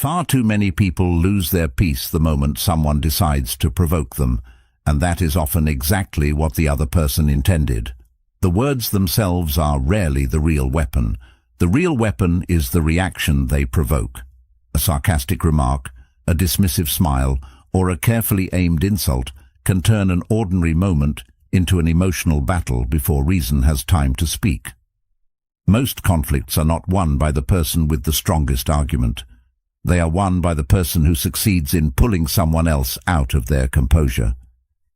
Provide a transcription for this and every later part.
Far too many people lose their peace the moment someone decides to provoke them, and that is often exactly what the other person intended. The words themselves are rarely the real weapon. The real weapon is the reaction they provoke. A sarcastic remark, a dismissive smile, or a carefully aimed insult can turn an ordinary moment into an emotional battle before reason has time to speak. Most conflicts are not won by the person with the strongest argument. They are won by the person who succeeds in pulling someone else out of their composure.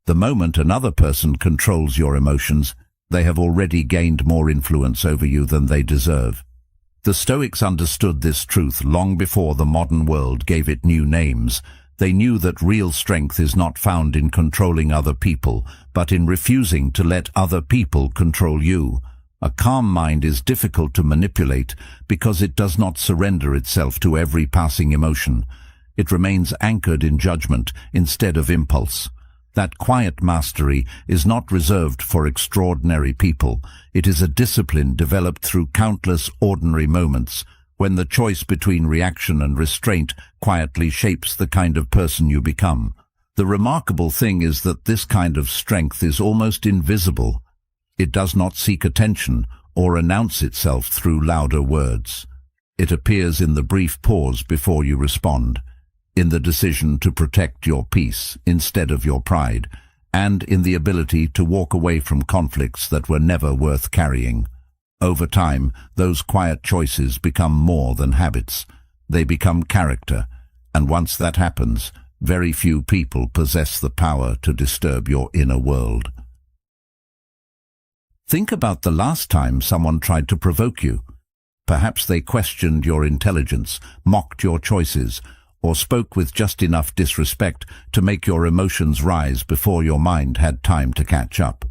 The moment another person controls your emotions, they have already gained more influence over you than they deserve. The Stoics understood this truth long before the modern world gave it new names. They knew that real strength is not found in controlling other people, but in refusing to let other people control you. A calm mind is difficult to manipulate because it does not surrender itself to every passing emotion. It remains anchored in judgment instead of impulse. That quiet mastery is not reserved for extraordinary people. It is a discipline developed through countless ordinary moments, when the choice between reaction and restraint quietly shapes the kind of person you become. The remarkable thing is that this kind of strength is almost invisible. It does not seek attention or announce itself through louder words. It appears in the brief pause before you respond, in the decision to protect your peace instead of your pride, and in the ability to walk away from conflicts that were never worth carrying. Over time, those quiet choices become more than habits. They become character, and once that happens, very few people possess the power to disturb your inner world. Think about the last time someone tried to provoke you. Perhaps they questioned your intelligence, mocked your choices, or spoke with just enough disrespect to make your emotions rise before your mind had time to catch up.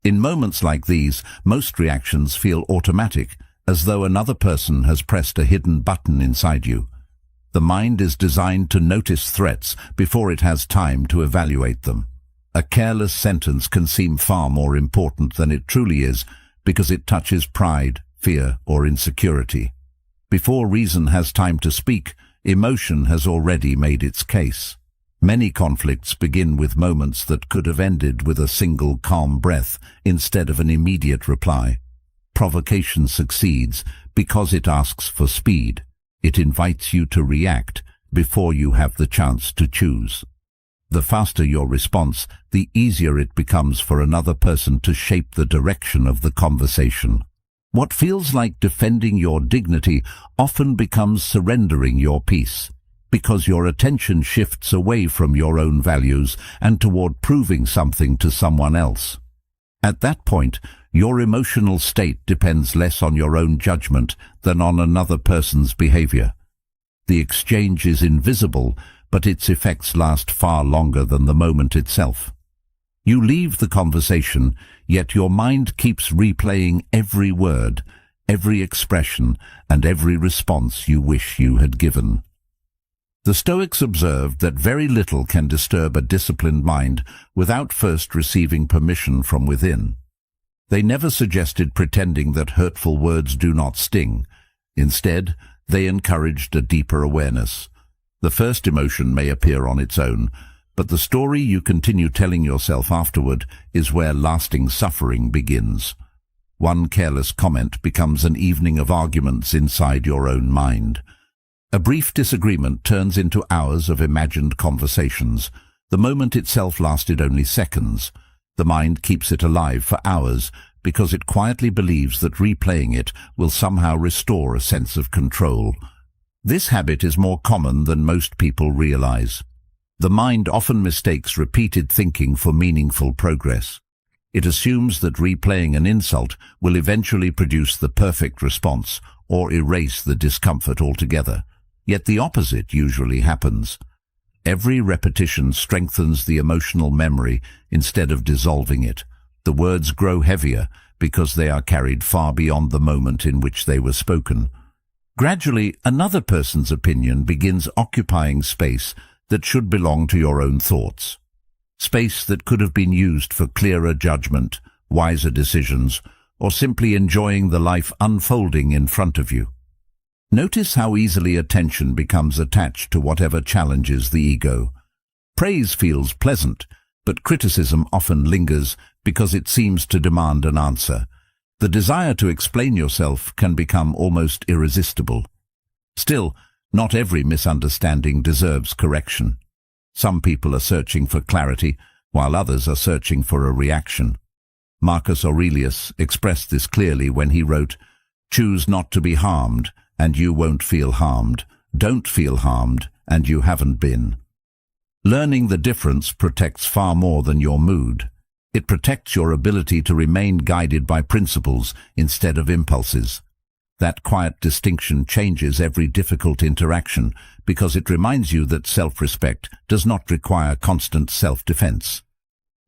In moments like these, most reactions feel automatic, as though another person has pressed a hidden button inside you. The mind is designed to notice threats before it has time to evaluate them. A careless sentence can seem far more important than it truly is because it touches pride, fear, or insecurity. Before reason has time to speak, emotion has already made its case. Many conflicts begin with moments that could have ended with a single calm breath instead of an immediate reply. Provocation succeeds because it asks for speed. It invites you to react before you have the chance to choose. The faster your response, the easier it becomes for another person to shape the direction of the conversation. What feels like defending your dignity often becomes surrendering your peace, because your attention shifts away from your own values and toward proving something to someone else. At that point, your emotional state depends less on your own judgment than on another person's behavior. The exchange is invisible, but its effects last far longer than the moment itself. You leave the conversation, yet your mind keeps replaying every word, every expression, and every response you wish you had given. The Stoics observed that very little can disturb a disciplined mind without first receiving permission from within. They never suggested pretending that hurtful words do not sting. Instead, they encouraged a deeper awareness. The first emotion may appear on its own, but the story you continue telling yourself afterward is where lasting suffering begins. One careless comment becomes an evening of arguments inside your own mind. A brief disagreement turns into hours of imagined conversations. The moment itself lasted only seconds. The mind keeps it alive for hours because it quietly believes that replaying it will somehow restore a sense of control. This habit is more common than most people realize. The mind often mistakes repeated thinking for meaningful progress. It assumes that replaying an insult will eventually produce the perfect response or erase the discomfort altogether. Yet the opposite usually happens. Every repetition strengthens the emotional memory instead of dissolving it. The words grow heavier because they are carried far beyond the moment in which they were spoken. Gradually, another person's opinion begins occupying space that should belong to your own thoughts. Space that could have been used for clearer judgment, wiser decisions, or simply enjoying the life unfolding in front of you. Notice how easily attention becomes attached to whatever challenges the ego. Praise feels pleasant, but criticism often lingers because it seems to demand an answer. The desire to explain yourself can become almost irresistible. Still, not every misunderstanding deserves correction. Some people are searching for clarity, while others are searching for a reaction. Marcus Aurelius expressed this clearly when he wrote, "Choose not to be harmed, and you won't feel harmed. Don't feel harmed, and you haven't been." Learning the difference protects far more than your mood. It protects your ability to remain guided by principles instead of impulses. That quiet distinction changes every difficult interaction because it reminds you that self-respect does not require constant self-defense.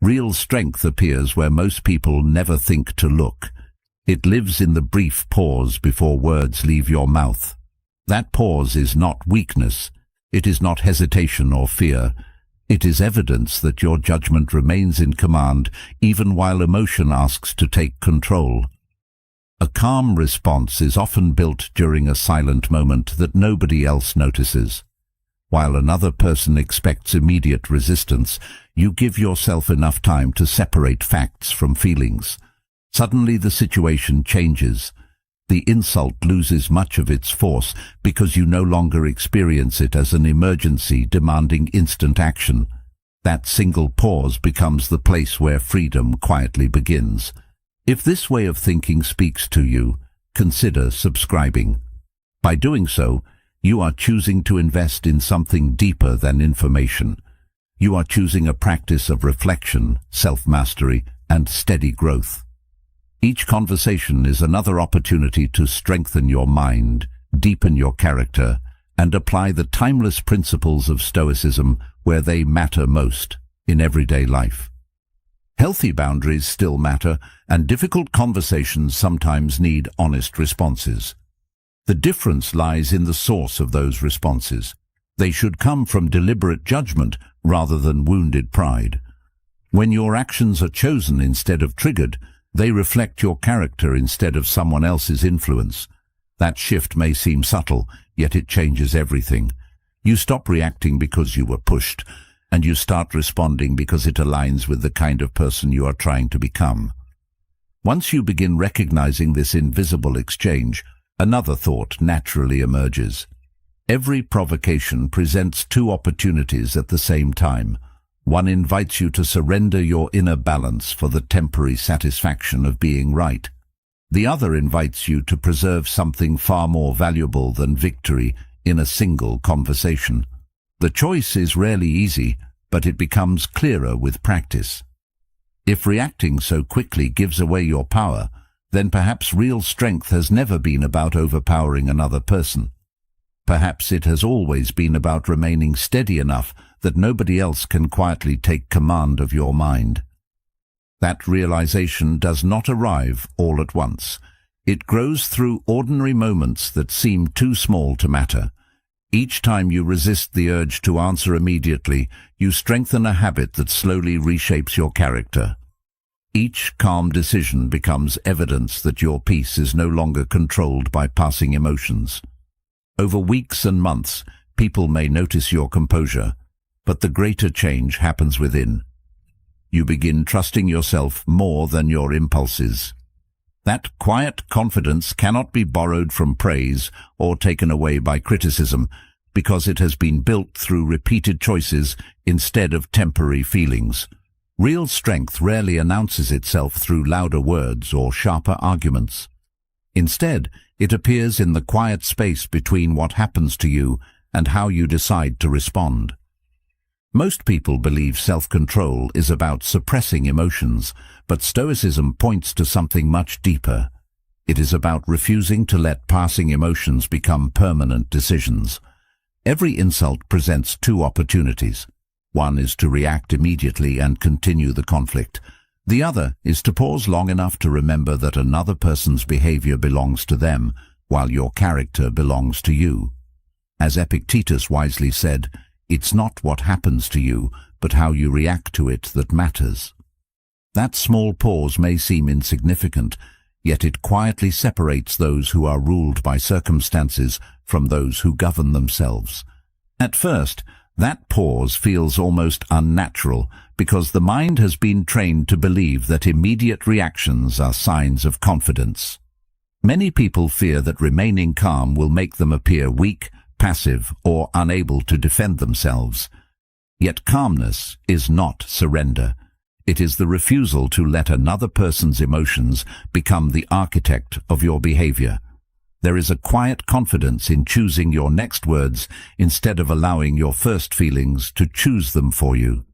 Real strength appears where most people never think to look. It lives in the brief pause before words leave your mouth. That pause is not weakness. It is not hesitation or fear. It is evidence that your judgment remains in command even while emotion asks to take control. A calm response is often built during a silent moment that nobody else notices. While another person expects immediate resistance, you give yourself enough time to separate facts from feelings. Suddenly the situation changes. The insult loses much of its force because you no longer experience it as an emergency demanding instant action. That single pause becomes the place where freedom quietly begins. If this way of thinking speaks to you, consider subscribing. By doing so, you are choosing to invest in something deeper than information. You are choosing a practice of reflection, self-mastery, and steady growth. Each conversation is another opportunity to strengthen your mind, deepen your character, and apply the timeless principles of Stoicism where they matter most, in everyday life. Healthy boundaries still matter, and difficult conversations sometimes need honest responses. The difference lies in the source of those responses. They should come from deliberate judgment rather than wounded pride. When your actions are chosen instead of triggered, they reflect your character instead of someone else's influence. That shift may seem subtle, yet it changes everything. You stop reacting because you were pushed, and you start responding because it aligns with the kind of person you are trying to become. Once you begin recognizing this invisible exchange, another thought naturally emerges. Every provocation presents two opportunities at the same time. One invites you to surrender your inner balance for the temporary satisfaction of being right. The other invites you to preserve something far more valuable than victory in a single conversation. The choice is rarely easy, but it becomes clearer with practice. If reacting so quickly gives away your power, then perhaps real strength has never been about overpowering another person. Perhaps it has always been about remaining steady enough that nobody else can quietly take command of your mind. That realization does not arrive all at once. It grows through ordinary moments that seem too small to matter. Each time you resist the urge to answer immediately, you strengthen a habit that slowly reshapes your character. Each calm decision becomes evidence that your peace is no longer controlled by passing emotions. Over weeks and months, people may notice your composure, but the greater change happens within. You begin trusting yourself more than your impulses. That quiet confidence cannot be borrowed from praise or taken away by criticism, because it has been built through repeated choices instead of temporary feelings. Real strength rarely announces itself through louder words or sharper arguments. Instead, it appears in the quiet space between what happens to you and how you decide to respond. Most people believe self-control is about suppressing emotions, but Stoicism points to something much deeper. It is about refusing to let passing emotions become permanent decisions. Every insult presents two opportunities. One is to react immediately and continue the conflict. The other is to pause long enough to remember that another person's behavior belongs to them, while your character belongs to you. As Epictetus wisely said, "It's not what happens to you, but how you react to it that matters." That small pause may seem insignificant, yet it quietly separates those who are ruled by circumstances from those who govern themselves. At first, that pause feels almost unnatural because the mind has been trained to believe that immediate reactions are signs of confidence. Many people fear that remaining calm will make them appear weak, passive, or unable to defend themselves. Yet calmness is not surrender. It is the refusal to let another person's emotions become the architect of your behavior. There is a quiet confidence in choosing your next words instead of allowing your first feelings to choose them for you.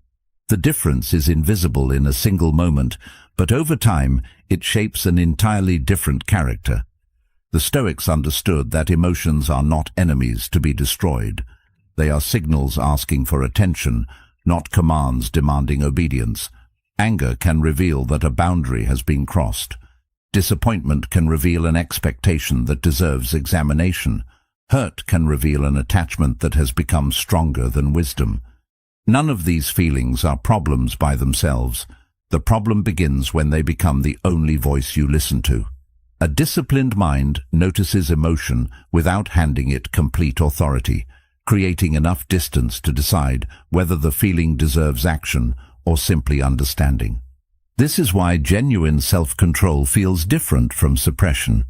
The difference is invisible in a single moment, but over time it shapes an entirely different character. The Stoics understood that emotions are not enemies to be destroyed. They are signals asking for attention, not commands demanding obedience. Anger can reveal that a boundary has been crossed. Disappointment can reveal an expectation that deserves examination. Hurt can reveal an attachment that has become stronger than wisdom. None of these feelings are problems by themselves. The problem begins when they become the only voice you listen to. A disciplined mind notices emotion without handing it complete authority, creating enough distance to decide whether the feeling deserves action or simply understanding. This is why genuine self-control feels different from suppression.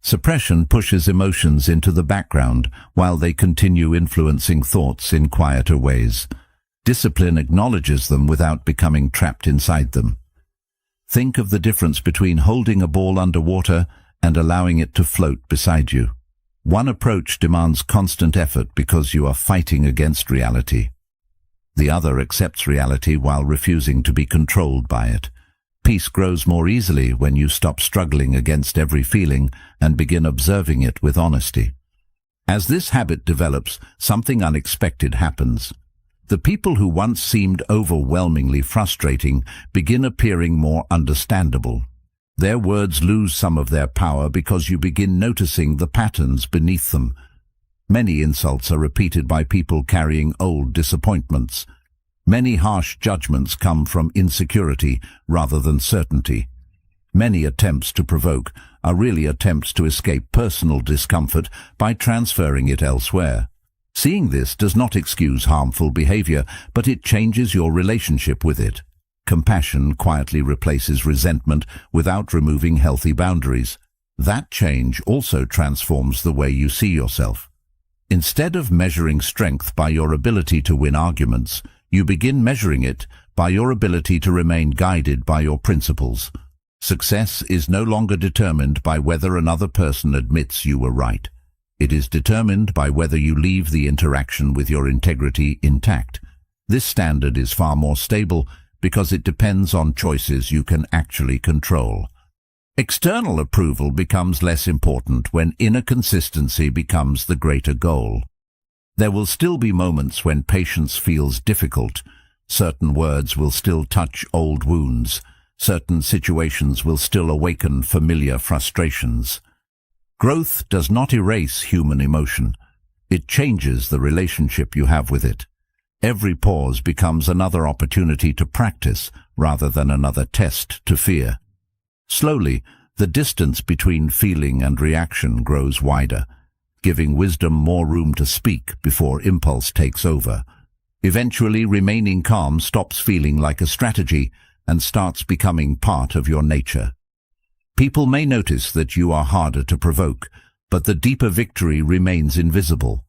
Suppression pushes emotions into the background while they continue influencing thoughts in quieter ways. Discipline acknowledges them without becoming trapped inside them. Think of the difference between holding a ball underwater and allowing it to float beside you. One approach demands constant effort because you are fighting against reality. The other accepts reality while refusing to be controlled by it. Peace grows more easily when you stop struggling against every feeling and begin observing it with honesty. As this habit develops, something unexpected happens. The people who once seemed overwhelmingly frustrating begin appearing more understandable. Their words lose some of their power because you begin noticing the patterns beneath them. Many insults are repeated by people carrying old disappointments. Many harsh judgments come from insecurity rather than certainty. Many attempts to provoke are really attempts to escape personal discomfort by transferring it elsewhere. Seeing this does not excuse harmful behavior, but it changes your relationship with it. Compassion quietly replaces resentment without removing healthy boundaries. That change also transforms the way you see yourself. Instead of measuring strength by your ability to win arguments, you begin measuring it by your ability to remain guided by your principles. Success is no longer determined by whether another person admits you were right. It is determined by whether you leave the interaction with your integrity intact. This standard is far more stable because it depends on choices you can actually control. External approval becomes less important when inner consistency becomes the greater goal. There will still be moments when patience feels difficult. Certain words will still touch old wounds. Certain situations will still awaken familiar frustrations. Growth does not erase human emotion. It changes the relationship you have with it. Every pause becomes another opportunity to practice rather than another test to fear. Slowly, the distance between feeling and reaction grows wider, giving wisdom more room to speak before impulse takes over. Eventually, remaining calm stops feeling like a strategy and starts becoming part of your nature. People may notice that you are harder to provoke, but the deeper victory remains invisible.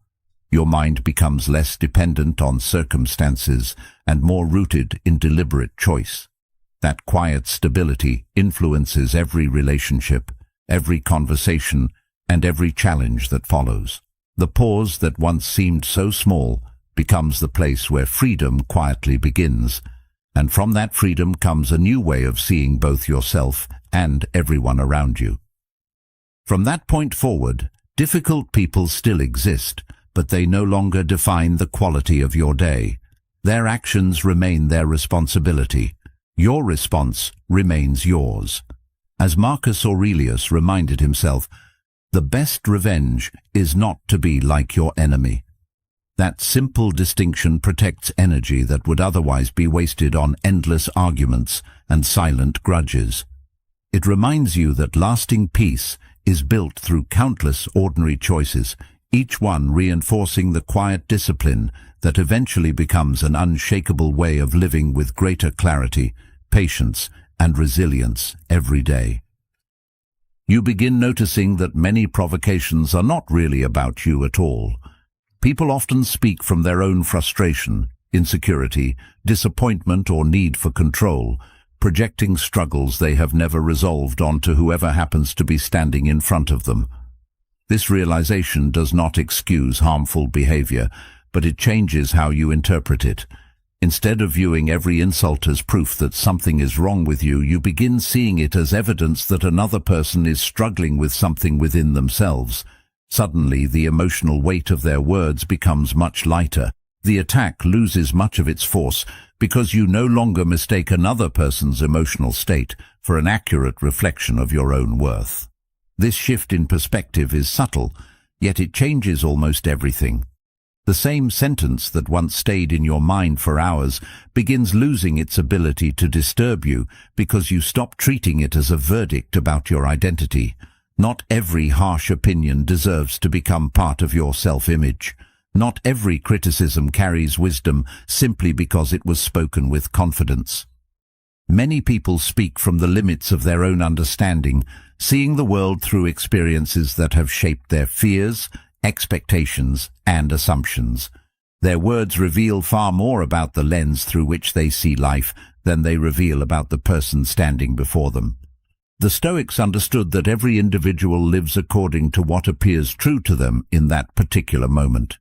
Your mind becomes less dependent on circumstances and more rooted in deliberate choice. That quiet stability influences every relationship, every conversation, and every challenge that follows. The pause that once seemed so small becomes the place where freedom quietly begins, and from that freedom comes a new way of seeing both yourself and everyone around you. From that point forward, difficult people still exist, but they no longer define the quality of your day. Their actions remain their responsibility. Your response remains yours. As Marcus Aurelius reminded himself, the best revenge is not to be like your enemy. That simple distinction protects energy that would otherwise be wasted on endless arguments and silent grudges. It reminds you that lasting peace is built through countless ordinary choices, each one reinforcing the quiet discipline that eventually becomes an unshakable way of living with greater clarity, patience, and resilience every day. You begin noticing that many provocations are not really about you at all. People often speak from their own frustration, insecurity, disappointment, or need for control, projecting struggles they have never resolved onto whoever happens to be standing in front of them. This realization does not excuse harmful behavior, but it changes how you interpret it. Instead of viewing every insult as proof that something is wrong with you, you begin seeing it as evidence that another person is struggling with something within themselves. Suddenly, the emotional weight of their words becomes much lighter. The attack loses much of its force because you no longer mistake another person's emotional state for an accurate reflection of your own worth. This shift in perspective is subtle, yet it changes almost everything. The same sentence that once stayed in your mind for hours begins losing its ability to disturb you because you stop treating it as a verdict about your identity. Not every harsh opinion deserves to become part of your self-image. Not every criticism carries wisdom simply because it was spoken with confidence. Many people speak from the limits of their own understanding, seeing the world through experiences that have shaped their fears, expectations, and assumptions. Their words reveal far more about the lens through which they see life than they reveal about the person standing before them. The Stoics understood that every individual lives according to what appears true to them in that particular moment.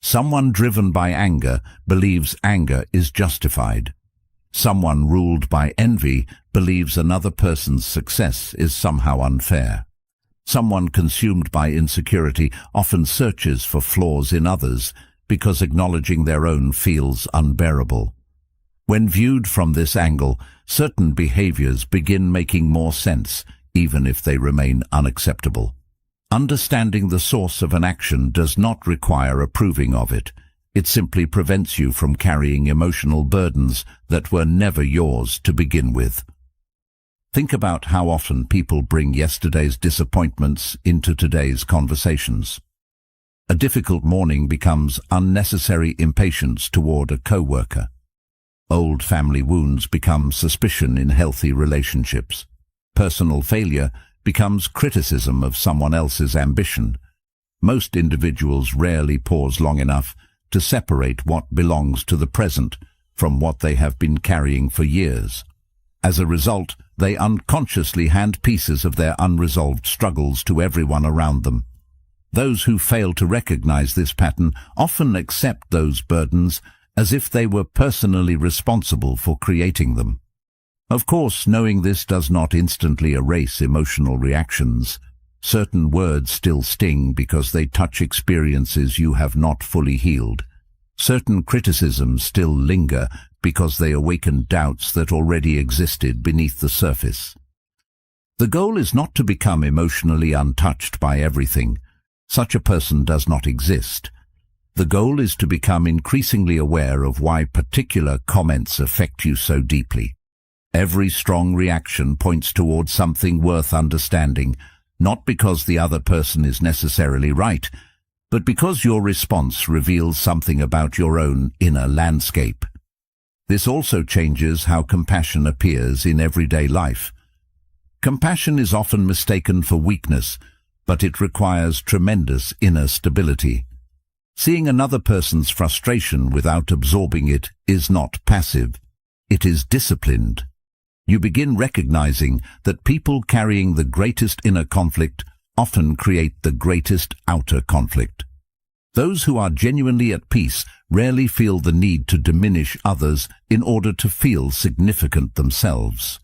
Someone driven by anger believes anger is justified. Someone ruled by envy believes another person's success is somehow unfair. Someone consumed by insecurity often searches for flaws in others because acknowledging their own feels unbearable. When viewed from this angle, certain behaviors begin making more sense, even if they remain unacceptable. Understanding the source of an action does not require approving of it. It simply prevents you from carrying emotional burdens that were never yours to begin with. Think about how often people bring yesterday's disappointments into today's conversations. A difficult morning becomes unnecessary impatience toward a coworker. Old family wounds become suspicion in healthy relationships. Personal failure becomes criticism of someone else's ambition. Most individuals rarely pause long enough to separate what belongs to the present from what they have been carrying for years. As a result, they unconsciously hand pieces of their unresolved struggles to everyone around them. Those who fail to recognize this pattern often accept those burdens as if they were personally responsible for creating them. Of course, knowing this does not instantly erase emotional reactions. Certain words still sting because they touch experiences you have not fully healed. Certain criticisms still linger because they awaken doubts that already existed beneath the surface. The goal is not to become emotionally untouched by everything. Such a person does not exist. The goal is to become increasingly aware of why particular comments affect you so deeply. Every strong reaction points towards something worth understanding, not because the other person is necessarily right, but because your response reveals something about your own inner landscape. This also changes how compassion appears in everyday life. Compassion is often mistaken for weakness, but it requires tremendous inner stability. Seeing another person's frustration without absorbing it is not passive. It is disciplined. You begin recognizing that people carrying the greatest inner conflict often create the greatest outer conflict. Those who are genuinely at peace rarely feel the need to diminish others in order to feel significant themselves.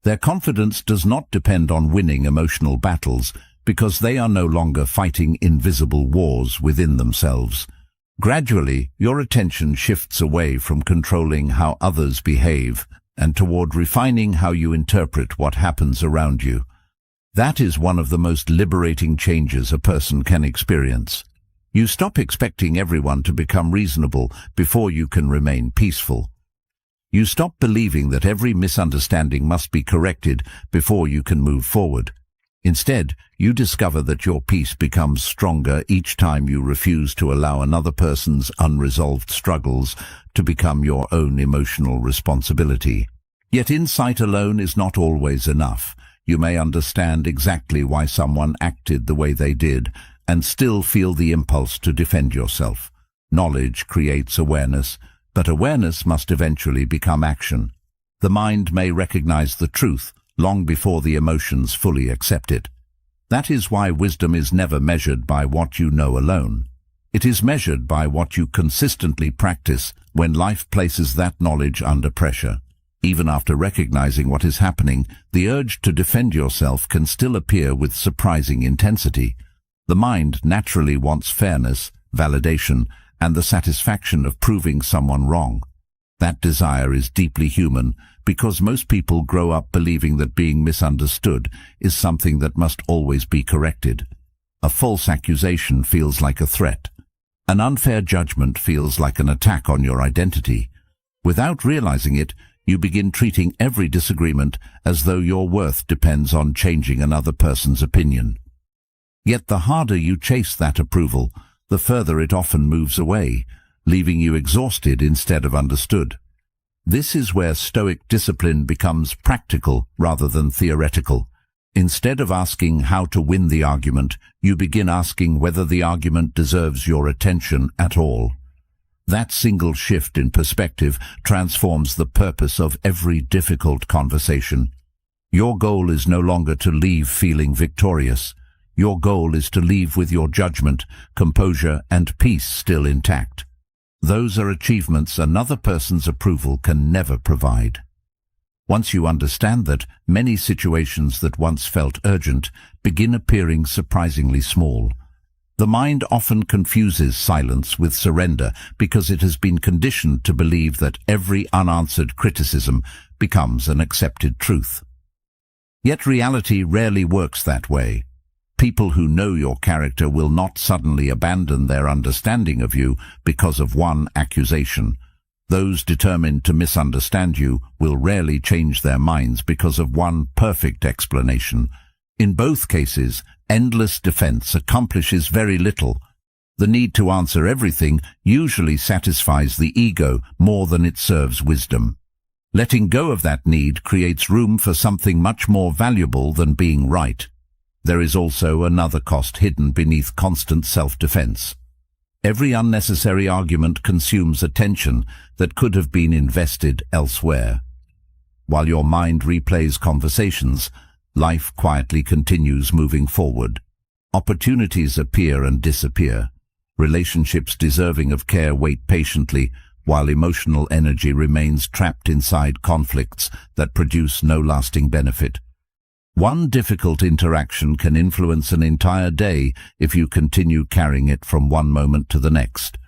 Their confidence does not depend on winning emotional battles because they are no longer fighting invisible wars within themselves. Gradually, your attention shifts away from controlling how others behave and toward refining how you interpret what happens around you. That is one of the most liberating changes a person can experience. You stop expecting everyone to become reasonable before you can remain peaceful. You stop believing that every misunderstanding must be corrected before you can move forward. Instead, you discover that your peace becomes stronger each time you refuse to allow another person's unresolved struggles to become your own emotional responsibility. Yet insight alone is not always enough. You may understand exactly why someone acted the way they did and still feel the impulse to defend yourself. Knowledge creates awareness, but awareness must eventually become action. The mind may recognize the truth long before the emotions fully accept it. That is why wisdom is never measured by what you know alone. It is measured by what you consistently practice when life places that knowledge under pressure. Even after recognizing what is happening, the urge to defend yourself can still appear with surprising intensity. The mind naturally wants fairness, validation, and the satisfaction of proving someone wrong. That desire is deeply human because most people grow up believing that being misunderstood is something that must always be corrected. A false accusation feels like a threat. An unfair judgment feels like an attack on your identity. Without realizing it, you begin treating every disagreement as though your worth depends on changing another person's opinion. Yet the harder you chase that approval, the further it often moves away, leaving you exhausted instead of understood. This is where Stoic discipline becomes practical rather than theoretical. Instead of asking how to win the argument, you begin asking whether the argument deserves your attention at all. That single shift in perspective transforms the purpose of every difficult conversation. Your goal is no longer to leave feeling victorious. Your goal is to leave with your judgment, composure, and peace still intact. Those are achievements another person's approval can never provide. Once you understand that, many situations that once felt urgent begin appearing surprisingly small. The mind often confuses silence with surrender because it has been conditioned to believe that every unanswered criticism becomes an accepted truth. Yet reality rarely works that way. People who know your character will not suddenly abandon their understanding of you because of one accusation. Those determined to misunderstand you will rarely change their minds because of one perfect explanation. In both cases, endless defense accomplishes very little. The need to answer everything usually satisfies the ego more than it serves wisdom. Letting go of that need creates room for something much more valuable than being right. There is also another cost hidden beneath constant self-defense. Every unnecessary argument consumes attention that could have been invested elsewhere. While your mind replays conversations, life quietly continues moving forward. Opportunities appear and disappear. Relationships deserving of care wait patiently, while emotional energy remains trapped inside conflicts that produce no lasting benefit. One difficult interaction can influence an entire day if you continue carrying it from one moment to the next.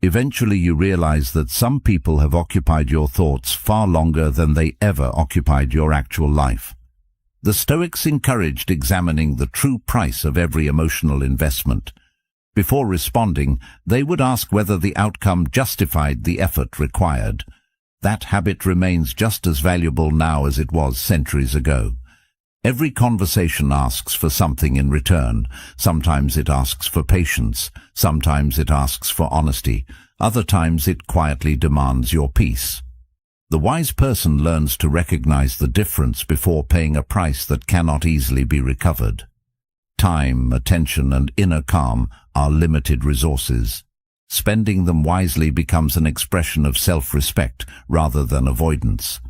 Eventually you realize that some people have occupied your thoughts far longer than they ever occupied your actual life. The Stoics encouraged examining the true price of every emotional investment. Before responding, they would ask whether the outcome justified the effort required. That habit remains just as valuable now as it was centuries ago. Every conversation asks for something in return. Sometimes it asks for patience. Sometimes it asks for honesty. Other times it quietly demands your peace. The wise person learns to recognize the difference before paying a price that cannot easily be recovered. Time, attention, and inner calm are limited resources. Spending them wisely becomes an expression of self-respect rather than avoidance.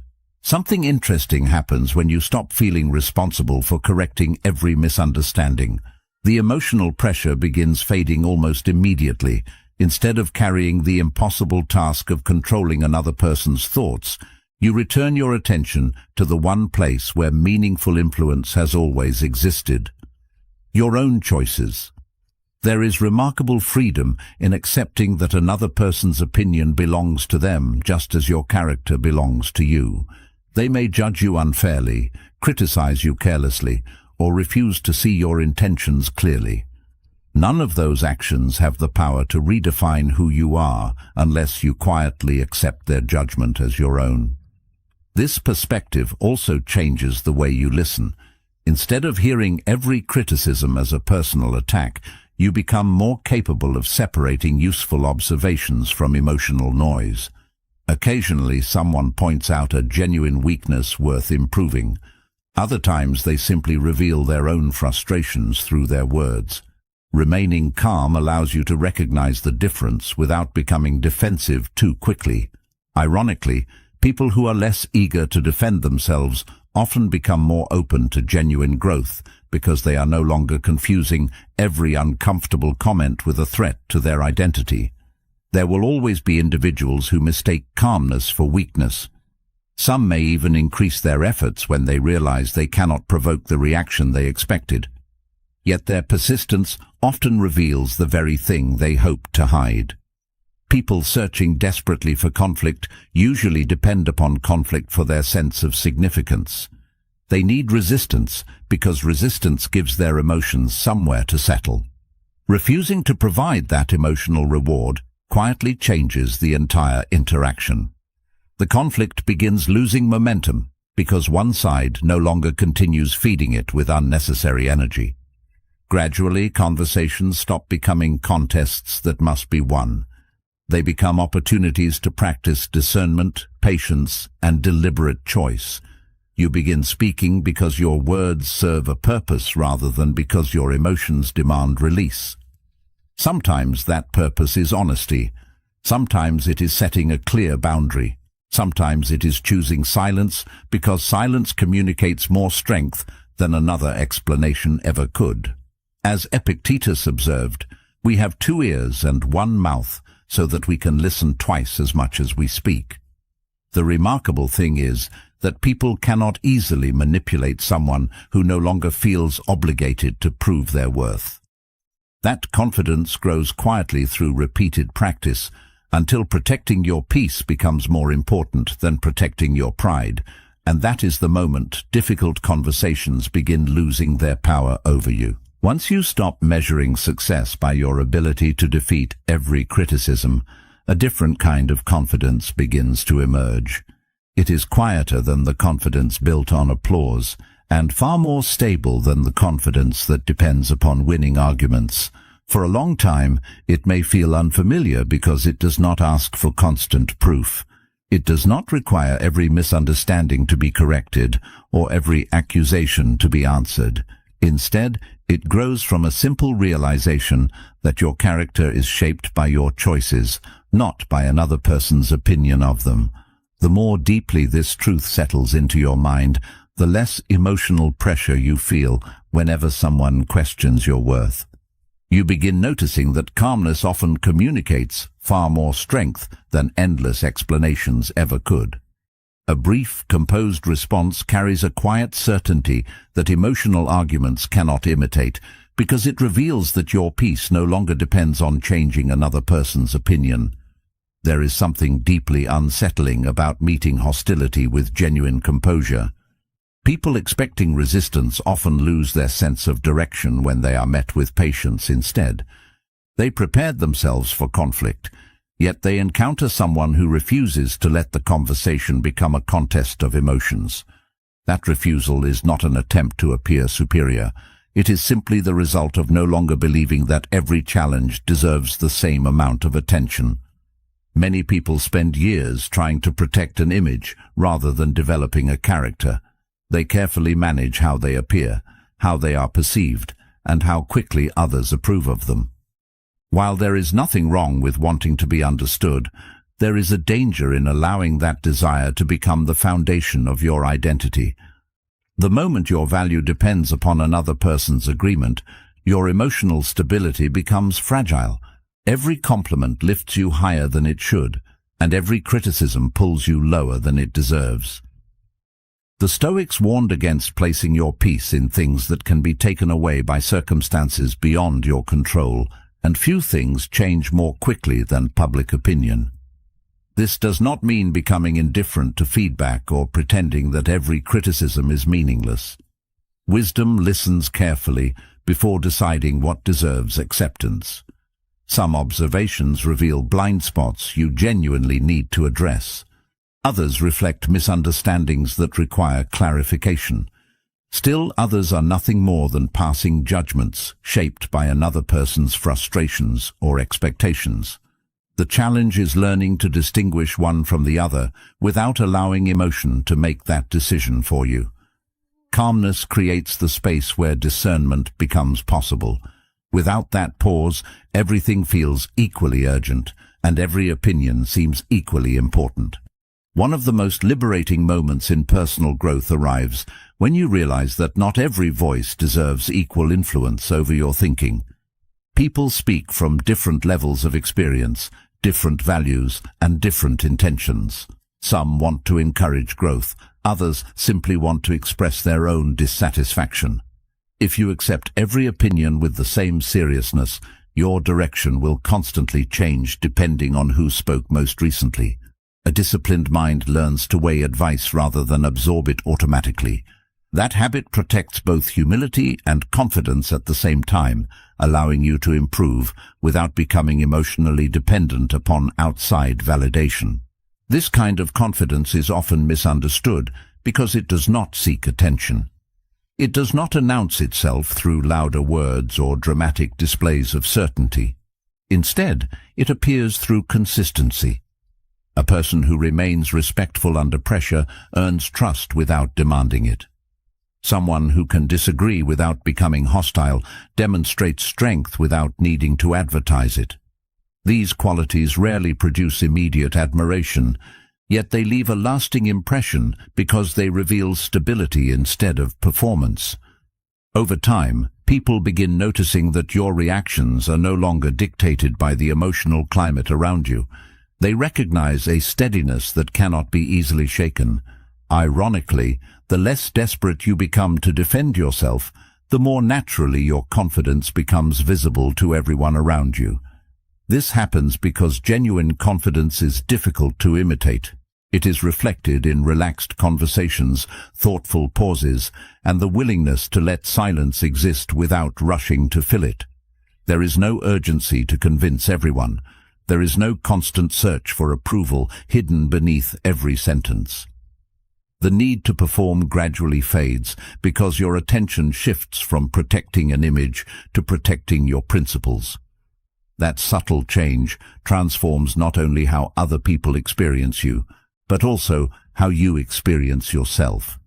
Something interesting happens when you stop feeling responsible for correcting every misunderstanding. The emotional pressure begins fading almost immediately. Instead of carrying the impossible task of controlling another person's thoughts, you return your attention to the one place where meaningful influence has always existed: your own choices. There is remarkable freedom in accepting that another person's opinion belongs to them just as your character belongs to you. They may judge you unfairly, criticize you carelessly, or refuse to see your intentions clearly. None of those actions have the power to redefine who you are unless you quietly accept their judgment as your own. This perspective also changes the way you listen. Instead of hearing every criticism as a personal attack, you become more capable of separating useful observations from emotional noise. Occasionally, someone points out a genuine weakness worth improving. Other times, they simply reveal their own frustrations through their words. Remaining calm allows you to recognize the difference without becoming defensive too quickly. Ironically, people who are less eager to defend themselves often become more open to genuine growth because they are no longer confusing every uncomfortable comment with a threat to their identity. There will always be individuals who mistake calmness for weakness. Some may even increase their efforts when they realize they cannot provoke the reaction they expected. Yet their persistence often reveals the very thing they hoped to hide. People searching desperately for conflict usually depend upon conflict for their sense of significance. They need resistance because resistance gives their emotions somewhere to settle. Refusing to provide that emotional reward quietly changes the entire interaction. The conflict begins losing momentum because one side no longer continues feeding it with unnecessary energy. Gradually, conversations stop becoming contests that must be won. They become opportunities to practice discernment, patience, and deliberate choice. You begin speaking because your words serve a purpose rather than because your emotions demand release. Sometimes that purpose is honesty. Sometimes it is setting a clear boundary. Sometimes it is choosing silence because silence communicates more strength than another explanation ever could. As Epictetus observed, we have 2 ears and 1 mouth so that we can listen twice as much as we speak. The remarkable thing is that people cannot easily manipulate someone who no longer feels obligated to prove their worth. That confidence grows quietly through repeated practice until protecting your peace becomes more important than protecting your pride, and that is the moment difficult conversations begin losing their power over you. Once you stop measuring success by your ability to defeat every criticism, a different kind of confidence begins to emerge. It is quieter than the confidence built on applause, and far more stable than the confidence that depends upon winning arguments. For a long time, it may feel unfamiliar because it does not ask for constant proof. It does not require every misunderstanding to be corrected or every accusation to be answered. Instead, it grows from a simple realization that your character is shaped by your choices, not by another person's opinion of them. The more deeply this truth settles into your mind, the less emotional pressure you feel whenever someone questions your worth. You begin noticing that calmness often communicates far more strength than endless explanations ever could. A brief, composed response carries a quiet certainty that emotional arguments cannot imitate, because it reveals that your peace no longer depends on changing another person's opinion. There is something deeply unsettling about meeting hostility with genuine composure. People expecting resistance often lose their sense of direction when they are met with patience instead. They prepared themselves for conflict, yet they encounter someone who refuses to let the conversation become a contest of emotions. That refusal is not an attempt to appear superior. It is simply the result of no longer believing that every challenge deserves the same amount of attention. Many people spend years trying to protect an image rather than developing a character. They carefully manage how they appear, how they are perceived, and how quickly others approve of them. While there is nothing wrong with wanting to be understood, there is a danger in allowing that desire to become the foundation of your identity. The moment your value depends upon another person's agreement, your emotional stability becomes fragile. Every compliment lifts you higher than it should, and every criticism pulls you lower than it deserves. The Stoics warned against placing your peace in things that can be taken away by circumstances beyond your control, and few things change more quickly than public opinion. This does not mean becoming indifferent to feedback or pretending that every criticism is meaningless. Wisdom listens carefully before deciding what deserves acceptance. Some observations reveal blind spots you genuinely need to address. Others reflect misunderstandings that require clarification. Still others are nothing more than passing judgments shaped by another person's frustrations or expectations. The challenge is learning to distinguish one from the other without allowing emotion to make that decision for you. Calmness creates the space where discernment becomes possible. Without that pause, everything feels equally urgent, and every opinion seems equally important. One of the most liberating moments in personal growth arrives when you realize that not every voice deserves equal influence over your thinking. People speak from different levels of experience, different values, and different intentions. Some want to encourage growth, others simply want to express their own dissatisfaction. If you accept every opinion with the same seriousness, your direction will constantly change depending on who spoke most recently. A disciplined mind learns to weigh advice rather than absorb it automatically. That habit protects both humility and confidence at the same time, allowing you to improve without becoming emotionally dependent upon outside validation. This kind of confidence is often misunderstood because it does not seek attention. It does not announce itself through louder words or dramatic displays of certainty. Instead, it appears through consistency. A person who remains respectful under pressure earns trust without demanding it. Someone who can disagree without becoming hostile demonstrates strength without needing to advertise it. These qualities rarely produce immediate admiration, yet they leave a lasting impression because they reveal stability instead of performance. Over time, people begin noticing that your reactions are no longer dictated by the emotional climate around you. They recognize a steadiness that cannot be easily shaken. Ironically, the less desperate you become to defend yourself, the more naturally your confidence becomes visible to everyone around you. This happens because genuine confidence is difficult to imitate. It is reflected in relaxed conversations, thoughtful pauses, and the willingness to let silence exist without rushing to fill it. There is no urgency to convince everyone. There is no constant search for approval hidden beneath every sentence. The need to perform gradually fades because your attention shifts from protecting an image to protecting your principles. That subtle change transforms not only how other people experience you, but also how you experience yourself.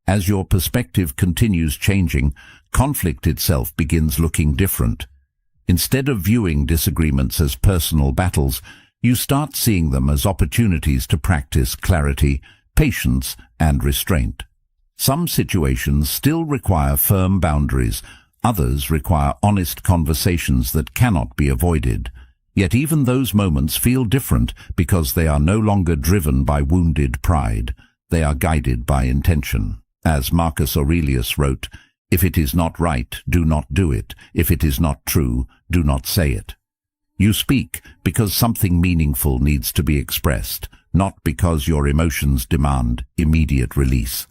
As your perspective continues changing, conflict itself begins looking different. Instead of viewing disagreements as personal battles, you start seeing them as opportunities to practice clarity, patience, and restraint. Some situations still require firm boundaries, others require honest conversations that cannot be avoided. Yet even those moments feel different because they are no longer driven by wounded pride. They are guided by intention. As Marcus Aurelius wrote, "If it is not right, do not do it. If it is not true, do not say it." You speak because something meaningful needs to be expressed, not because your emotions demand immediate release.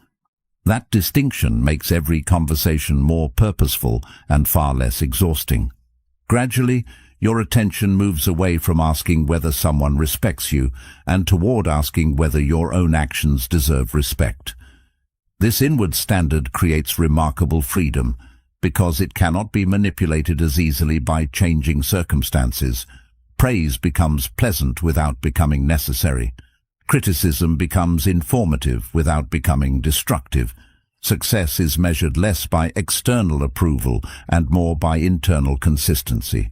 That distinction makes every conversation more purposeful and far less exhausting. Gradually, your attention moves away from asking whether someone respects you and toward asking whether your own actions deserve respect. This inward standard creates remarkable freedom because it cannot be manipulated as easily by changing circumstances. Praise becomes pleasant without becoming necessary. Criticism becomes informative without becoming destructive. Success is measured less by external approval and more by internal consistency.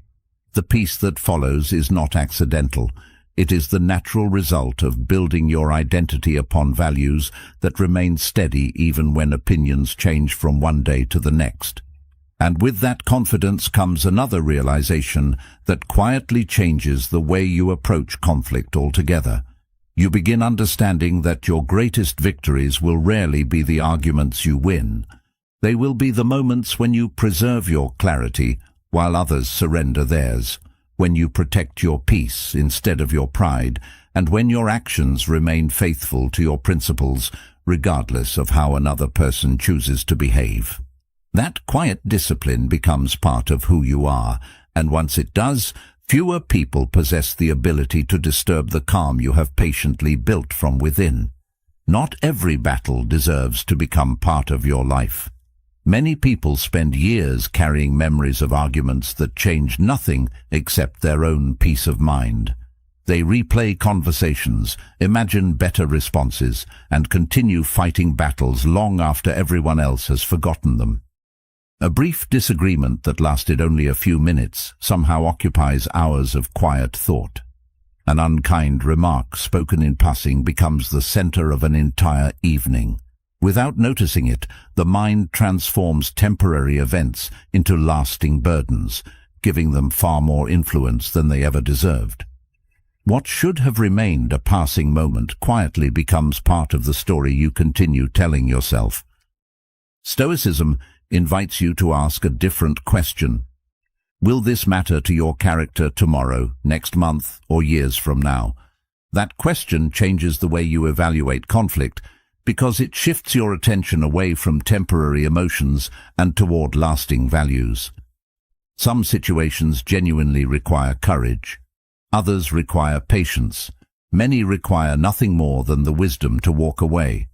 The peace that follows is not accidental. It is the natural result of building your identity upon values that remain steady even when opinions change from one day to the next. And with that confidence comes another realization that quietly changes the way you approach conflict altogether. You begin understanding that your greatest victories will rarely be the arguments you win. They will be the moments when you preserve your clarity while others surrender theirs, when you protect your peace instead of your pride, and when your actions remain faithful to your principles, regardless of how another person chooses to behave. That quiet discipline becomes part of who you are, and once it does, Fewer people possess the ability to disturb the calm you have patiently built from within. Not every battle deserves to become part of your life. Many people spend years carrying memories of arguments that change nothing except their own peace of mind. They replay conversations, imagine better responses, and continue fighting battles long after everyone else has forgotten them. A brief disagreement that lasted only a few minutes somehow occupies hours of quiet thought. An unkind remark spoken in passing becomes the center of an entire evening. Without noticing it, the mind transforms temporary events into lasting burdens, giving them far more influence than they ever deserved. What should have remained a passing moment quietly becomes part of the story you continue telling yourself. Stoicism invites you to ask a different question. Will this matter to your character tomorrow, next month, or years from now? That question changes the way you evaluate conflict because it shifts your attention away from temporary emotions and toward lasting values. Some situations genuinely require courage. Others require patience. Many require nothing more than the wisdom to walk away.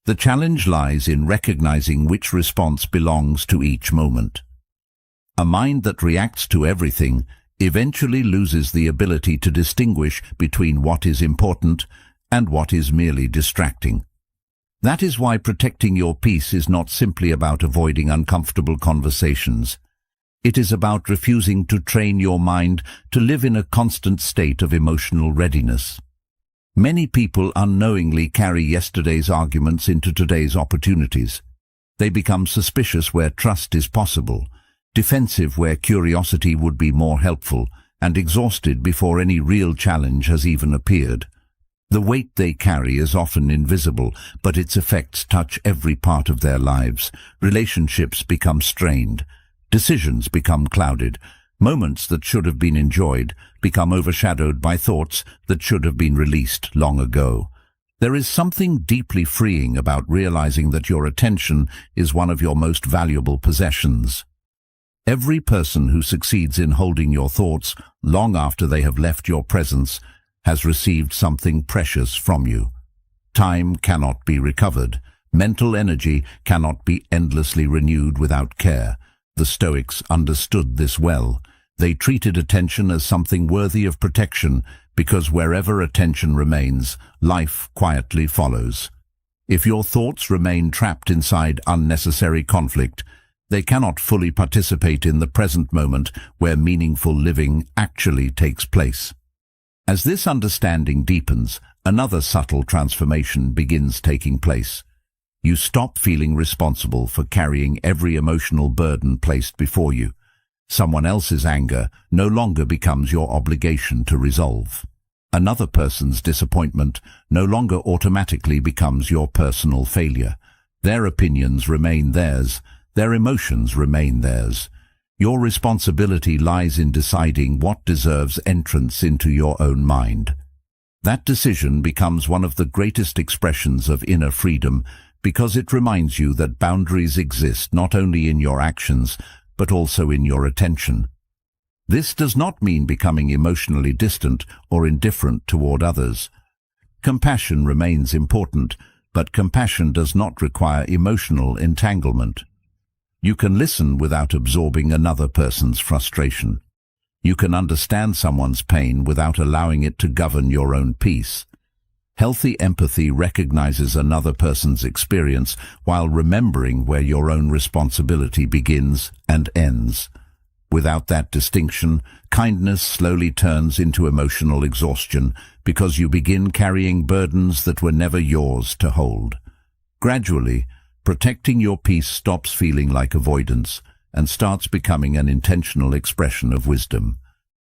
The challenge lies in recognizing which response belongs to each moment. A mind that reacts to everything eventually loses the ability to distinguish between what is important and what is merely distracting. That is why protecting your peace is not simply about avoiding uncomfortable conversations. It is about refusing to train your mind to live in a constant state of emotional readiness. Many people unknowingly carry yesterday's arguments into today's opportunities. They become suspicious where trust is possible, defensive where curiosity would be more helpful, and exhausted before any real challenge has even appeared. The weight they carry is often invisible, but its effects touch every part of their lives. Relationships become strained. Decisions become clouded. Moments that should have been enjoyed become overshadowed by thoughts that should have been released long ago. There is something deeply freeing about realizing that your attention is one of your most valuable possessions. Every person who succeeds in holding your thoughts long after they have left your presence has received something precious from you. Time cannot be recovered. Mental energy cannot be endlessly renewed without care. The Stoics understood this well. They treated attention as something worthy of protection because wherever attention remains, life quietly follows. If your thoughts remain trapped inside unnecessary conflict, they cannot fully participate in the present moment where meaningful living actually takes place. As this understanding deepens, another subtle transformation begins taking place. You stop feeling responsible for carrying every emotional burden placed before you. Someone else's anger no longer becomes your obligation to resolve. Another person's disappointment no longer automatically becomes your personal failure. Their opinions remain theirs. Their emotions remain theirs. Your responsibility lies in deciding what deserves entrance into your own mind. That decision becomes one of the greatest expressions of inner freedom because it reminds you that boundaries exist not only in your actions, but also in your attention. This does not mean becoming emotionally distant or indifferent toward others. Compassion remains important, but compassion does not require emotional entanglement. You can listen without absorbing another person's frustration. You can understand someone's pain without allowing it to govern your own peace. Healthy empathy recognizes another person's experience while remembering where your own responsibility begins and ends. Without that distinction, kindness slowly turns into emotional exhaustion because you begin carrying burdens that were never yours to hold. Gradually, protecting your peace stops feeling like avoidance and starts becoming an intentional expression of wisdom.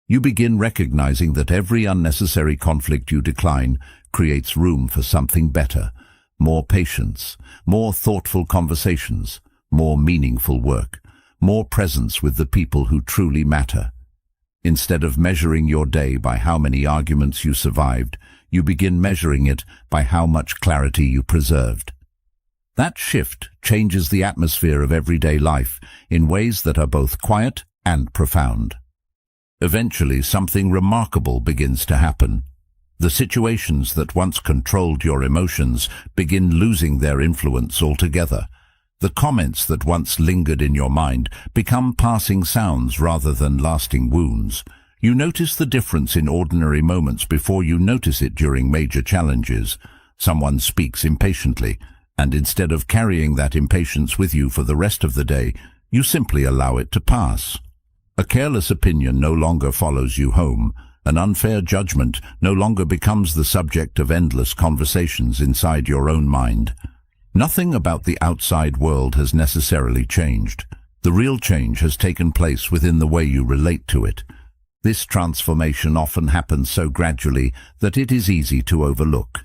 You begin recognizing that every unnecessary conflict you decline creates room for something better, more patience, more thoughtful conversations, more meaningful work, more presence with the people who truly matter. Instead of measuring your day by how many arguments you survived, you begin measuring it by how much clarity you preserved. That shift changes the atmosphere of everyday life in ways that are both quiet and profound. Eventually, something remarkable begins to happen. The situations that once controlled your emotions begin losing their influence altogether. The comments that once lingered in your mind become passing sounds rather than lasting wounds. You notice the difference in ordinary moments before you notice it during major challenges. Someone speaks impatiently, and instead of carrying that impatience with you for the rest of the day, you simply allow it to pass. A careless opinion no longer follows you home. An unfair judgment no longer becomes the subject of endless conversations inside your own mind. Nothing about the outside world has necessarily changed. The real change has taken place within the way you relate to it. This transformation often happens so gradually that it is easy to overlook.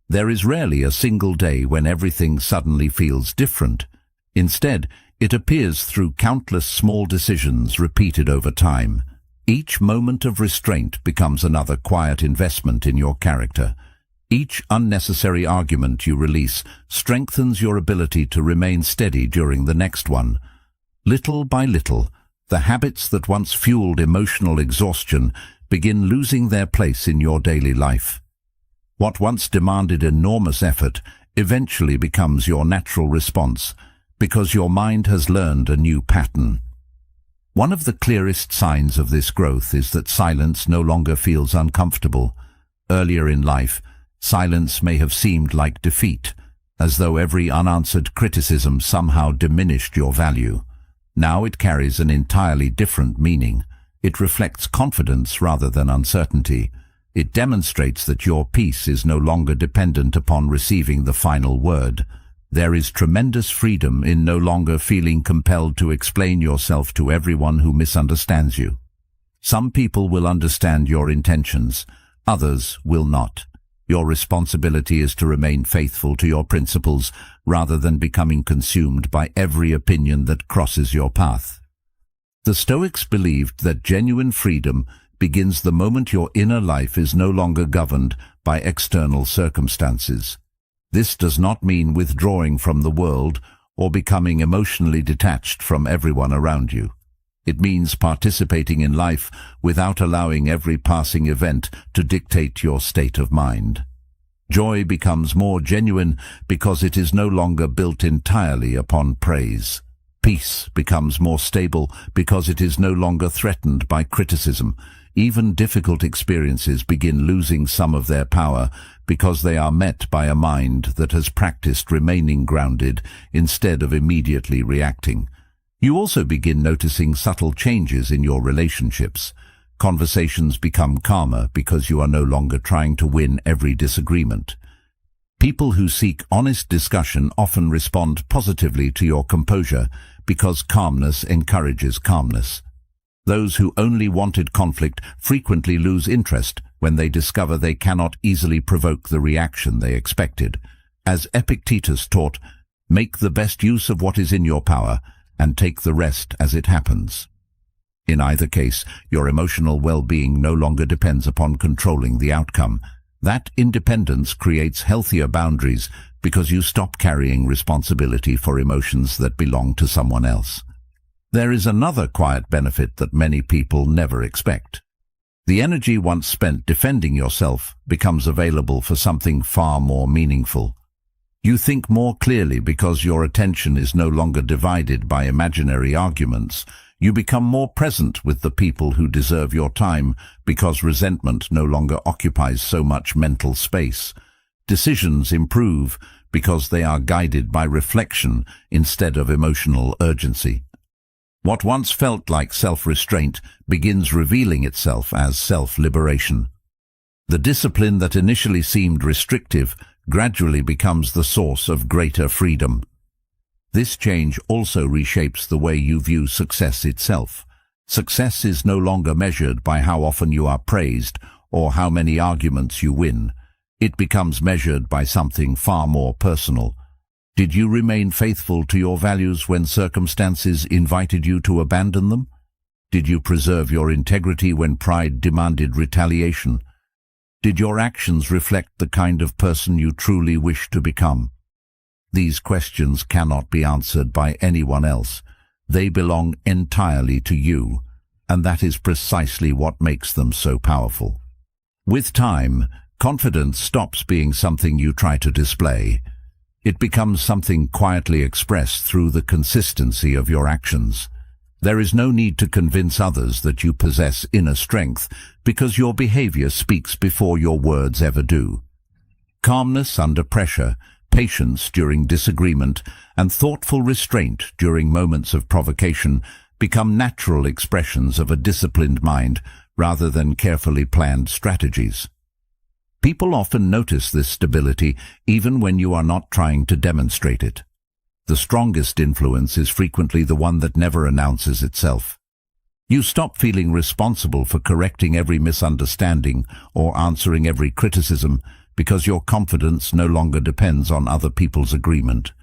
There is rarely a single day when everything suddenly feels different. Instead, it appears through countless small decisions repeated over time. Each moment of restraint becomes another quiet investment in your character. Each unnecessary argument you release strengthens your ability to remain steady during the next one. Little by little, the habits that once fueled emotional exhaustion begin losing their place in your daily life. What once demanded enormous effort eventually becomes your natural response, because your mind has learned a new pattern. One of the clearest signs of this growth is that silence no longer feels uncomfortable. Earlier in life, silence may have seemed like defeat, as though every unanswered criticism somehow diminished your value. Now it carries an entirely different meaning. It reflects confidence rather than uncertainty. It demonstrates that your peace is no longer dependent upon receiving the final word. There is tremendous freedom in no longer feeling compelled to explain yourself to everyone who misunderstands you. Some people will understand your intentions, others will not. Your responsibility is to remain faithful to your principles rather than becoming consumed by every opinion that crosses your path. The Stoics believed that genuine freedom begins the moment your inner life is no longer governed by external circumstances. This does not mean withdrawing from the world or becoming emotionally detached from everyone around you. It means participating in life without allowing every passing event to dictate your state of mind. Joy becomes more genuine because it is no longer built entirely upon praise. Peace becomes more stable because it is no longer threatened by criticism. Even difficult experiences begin losing some of their power because they are met by a mind that has practiced remaining grounded instead of immediately reacting. You also begin noticing subtle changes in your relationships. Conversations become calmer because you are no longer trying to win every disagreement. People who seek honest discussion often respond positively to your composure because calmness encourages calmness. Those who only wanted conflict frequently lose interest when they discover they cannot easily provoke the reaction they expected. As Epictetus taught, make the best use of what is in your power and take the rest as it happens. In either case, your emotional well-being no longer depends upon controlling the outcome. That independence creates healthier boundaries because you stop carrying responsibility for emotions that belong to someone else. There is another quiet benefit that many people never expect. The energy once spent defending yourself becomes available for something far more meaningful. You think more clearly because your attention is no longer divided by imaginary arguments. You become more present with the people who deserve your time because resentment no longer occupies so much mental space. Decisions improve because they are guided by reflection instead of emotional urgency. What once felt like self-restraint begins revealing itself as self-liberation. The discipline that initially seemed restrictive gradually becomes the source of greater freedom. This change also reshapes the way you view success itself. Success is no longer measured by how often you are praised or how many arguments you win. It becomes measured by something far more personal. Did you remain faithful to your values when circumstances invited you to abandon them? Did you preserve your integrity when pride demanded retaliation? Did your actions reflect the kind of person you truly wish to become? These questions cannot be answered by anyone else. They belong entirely to you. and that is precisely what makes them so powerful. With time, confidence stops being something you try to display. It becomes something quietly expressed through the consistency of your actions. There is no need to convince others that you possess inner strength, because your behavior speaks before your words ever do. Calmness under pressure, patience during disagreement, and thoughtful restraint during moments of provocation become natural expressions of a disciplined mind rather than carefully planned strategies. People often notice this stability even when you are not trying to demonstrate it. The strongest influence is frequently the one that never announces itself. You stop feeling responsible for correcting every misunderstanding or answering every criticism because your confidence no longer depends on other people's agreement.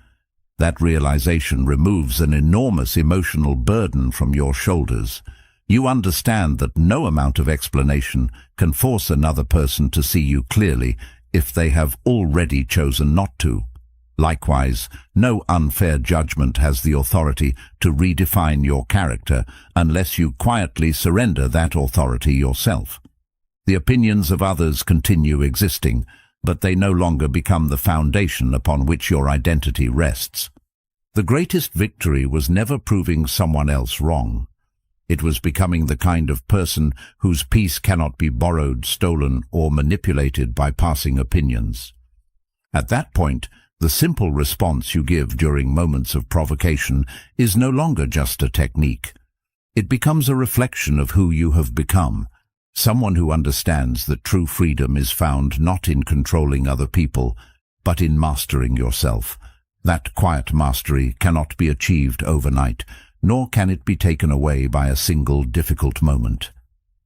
That realization removes an enormous emotional burden from your shoulders. You understand that no amount of explanation can force another person to see you clearly if they have already chosen not to. Likewise, no unfair judgment has the authority to redefine your character unless you quietly surrender that authority yourself. The opinions of others continue existing, but they no longer become the foundation upon which your identity rests. The greatest victory was never proving someone else wrong. It was becoming the kind of person whose peace cannot be borrowed, stolen, or manipulated by passing opinions. At that point, the simple response you give during moments of provocation is no longer just a technique. It becomes a reflection of who you have become, someone who understands that true freedom is found not in controlling other people, but in mastering yourself. That quiet mastery cannot be achieved overnight, nor can it be taken away by a single difficult moment.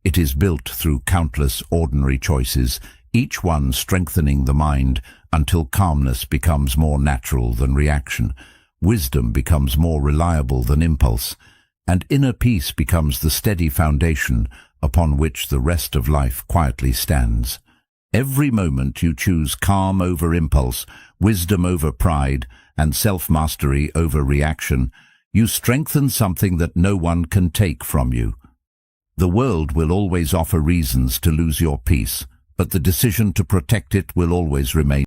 It is built through countless ordinary choices, each one strengthening the mind until calmness becomes more natural than reaction, wisdom becomes more reliable than impulse, and inner peace becomes the steady foundation upon which the rest of life quietly stands. Every moment you choose calm over impulse, wisdom over pride, and self-mastery over reaction, you strengthen something that no one can take from you. The world will always offer reasons to lose your peace, but the decision to protect it will always remain